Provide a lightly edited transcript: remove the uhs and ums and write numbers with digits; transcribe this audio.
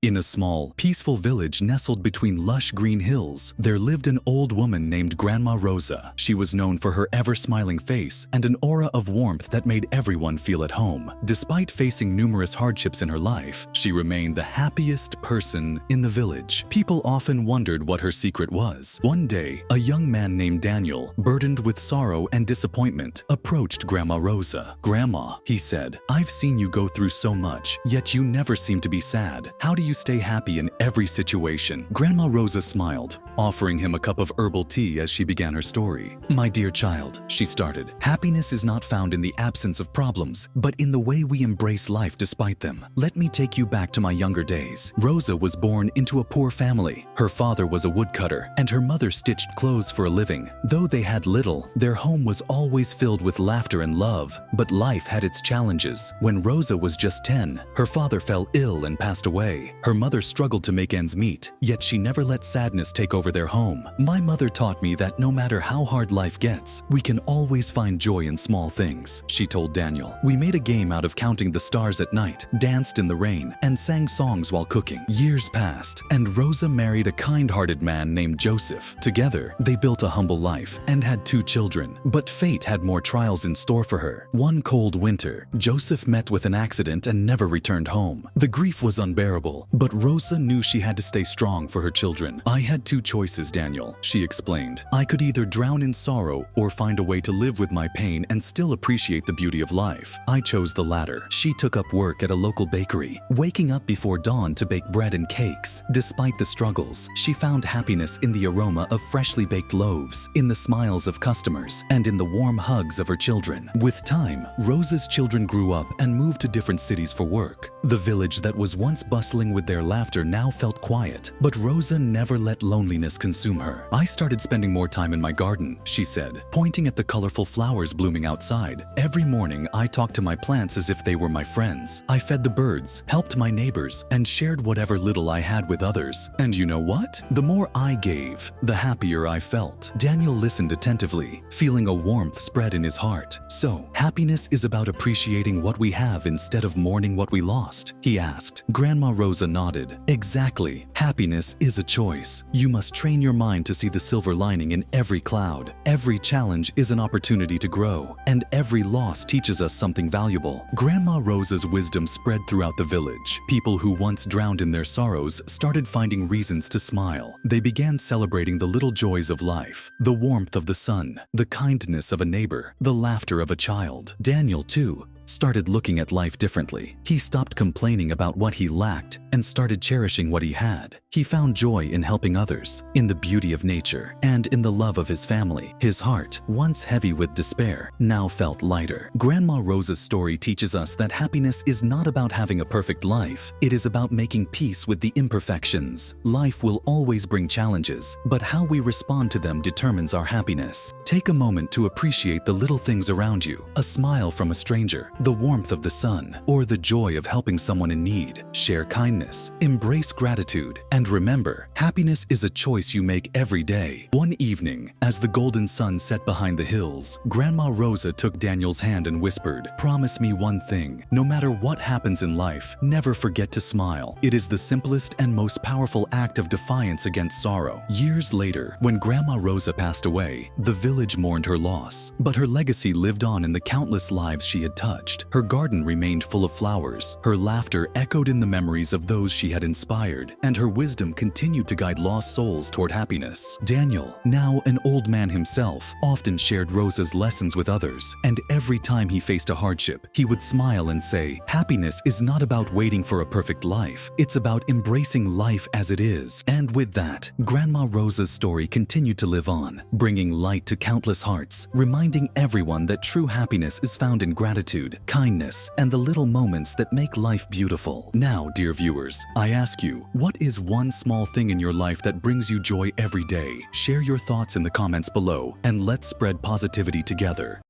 In a small, peaceful village nestled between lush green hills, there lived an old woman named Grandma Rosa. She was known for her ever-smiling face and an aura of warmth that made everyone feel at home. Despite facing numerous hardships in her life, she remained the happiest person in the village. People often wondered what her secret was. One day, a young man named Daniel, burdened with sorrow and disappointment, approached Grandma Rosa. "Grandma," he said, "I've seen you go through so much, yet you never seem to be sad. How do you stay happy in every situation?" Grandma Rosa smiled, offering him a cup of herbal tea as she began her story. "My dear child," she started, "happiness is not found in the absence of problems, but in the way we embrace life despite them. Let me take you back to my younger days. Rosa was born into a poor family. Her father was a woodcutter, and her mother stitched clothes for a living. Though they had little, their home was always filled with laughter and love. But life had its challenges. When Rosa was just 10, her father fell ill and passed away. Her mother struggled to make ends meet, yet she never let sadness take over their home. My mother taught me that no matter how hard life gets, we can always find joy in small things," she told Daniel. "We made a game out of counting the stars at night, danced in the rain, and sang songs while cooking. Years passed, and Rosa married a kind-hearted man named Joseph. Together, they built a humble life and had 2 children. But fate had more trials in store for her. One cold winter, Joseph met with an accident and never returned home. The grief was unbearable, but Rosa knew she had to stay strong for her children. "I had 2 choices, Daniel," she explained. "I could either drown in sorrow or find a way to live with my pain and still appreciate the beauty of life. I chose the latter." She took up work at a local bakery, waking up before dawn to bake bread and cakes. Despite the struggles, she found happiness in the aroma of freshly baked loaves, in the smiles of customers, and in the warm hugs of her children. With time, Rosa's children grew up and moved to different cities for work. The village that was once bustling with their laughter now felt quiet, but Rosa never let loneliness consume her. "I started spending more time in my garden," she said, pointing at the colorful flowers blooming outside. "Every morning, I talked to my plants as if they were my friends. I fed the birds, helped my neighbors, and shared whatever little I had with others. And you know what? The more I gave, the happier I felt." Daniel listened attentively, feeling a warmth spread in his heart. "So, happiness is about appreciating what we have instead of mourning what we lost?" he asked. Grandma Rosa nodded. "Exactly. Happiness is a choice. You must train your mind to see the silver lining in every cloud. Every challenge is an opportunity to grow, and every loss teaches us something valuable." Grandma Rosa's wisdom spread throughout the village. People who once drowned in their sorrows started finding reasons to smile. They began celebrating the little joys of life, the warmth of the sun, the kindness of a neighbor, the laughter of a child. Daniel, too, started looking at life differently. He stopped complaining about what he lacked and started cherishing what he had. He found joy in helping others, in the beauty of nature, and in the love of his family. His heart, once heavy with despair, now felt lighter. Grandma Rosa's story teaches us that happiness is not about having a perfect life. It is about making peace with the imperfections. Life will always bring challenges, but how we respond to them determines our happiness. Take a moment to appreciate the little things around you: a smile from a stranger, the warmth of the sun, or the joy of helping someone in need. Share kindness, embrace gratitude, and remember, happiness is a choice you make every day. One evening, as the golden sun set behind the hills, Grandma Rosa took Daniel's hand and whispered, "Promise me one thing. No matter what happens in life, never forget to smile. It is the simplest and most powerful act of defiance against sorrow." Years later, when Grandma Rosa passed away, the village mourned her loss, but her legacy lived on in the countless lives she had touched. Her garden remained full of flowers, her laughter echoed in the memories of those she had inspired, and her wisdom continued to guide lost souls toward happiness. Daniel, now an old man himself, often shared Rosa's lessons with others, and every time he faced a hardship, he would smile and say, "Happiness is not about waiting for a perfect life, it's about embracing life as it is." And with that, Grandma Rosa's story continued to live on, bringing light to countless hearts, reminding everyone that true happiness is found in gratitude, kindness, and the little moments that make life beautiful. Now, dear viewers, I ask you, what is one small thing in your life that brings you joy every day? Share your thoughts in the comments below, and let's spread positivity together.